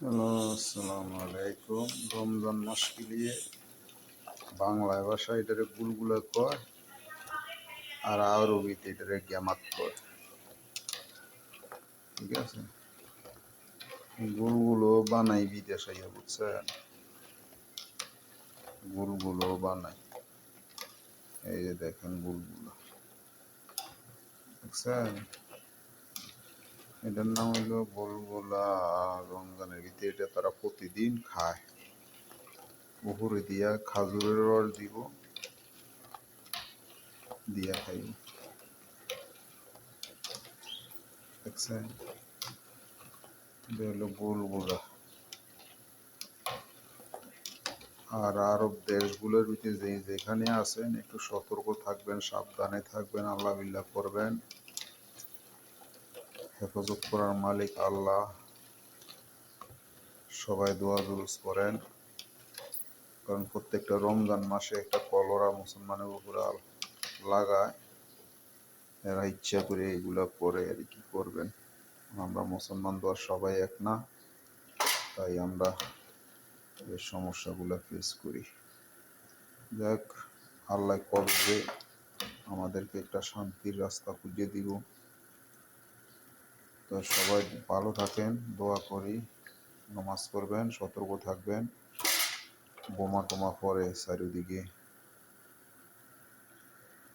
Hello, আসসালামু আলাইকুম। রমজান মাসকে নিয়ে বাংলায় ভাষা এটারে গুলগুলা কয়, আর আরবিতে এটারে গ্যামাত কয়। ঠিক আছে, গুলগুলো বানাই বিদেশে, বুঝছেন? গুলগুলো বানাই, এই যে দেখেন গুলগুলো, বুঝছেন? এটার নাম হইলো গুলগুলা। রমজানের ভিতরে এটা তারা প্রতিদিন খায়। উপরে দিয়া খাজুরের রস দিব, দিয়া খাইব, দেখছেন? এটা হলো গুলগুলা। আর আরব দেশগুলোর ভিতরে যেখানে আছেন একটু সতর্ক থাকবেন, সাবধানে থাকবেন, আল্লাহ বিল্লাহ করবেন। হেফাজত করার মালিক আল্লাহ। সবাই দোয়া দুরুজ করেন, কারণ প্রত্যেকটা রমজান মাসে একটা কলরা মুসলমানের উপরে লাগায়। এরা ইচ্ছা করে এগুলা করে, আর কি করবেন। আমরা মুসলমান তো আর সবাই এক না, তাই আমরা এই সমস্যাগুলো ফেস করি। যাক, আল্লাহ করবে আমাদেরকে একটা শান্তির রাস্তা খুঁজে দিব। তো সবাই ভালো থাকেন, দোয়া করি। নামাজ পড়বেন, সতর্ক থাকবেন। বোমা টোমা পড়ে চারিদিকে।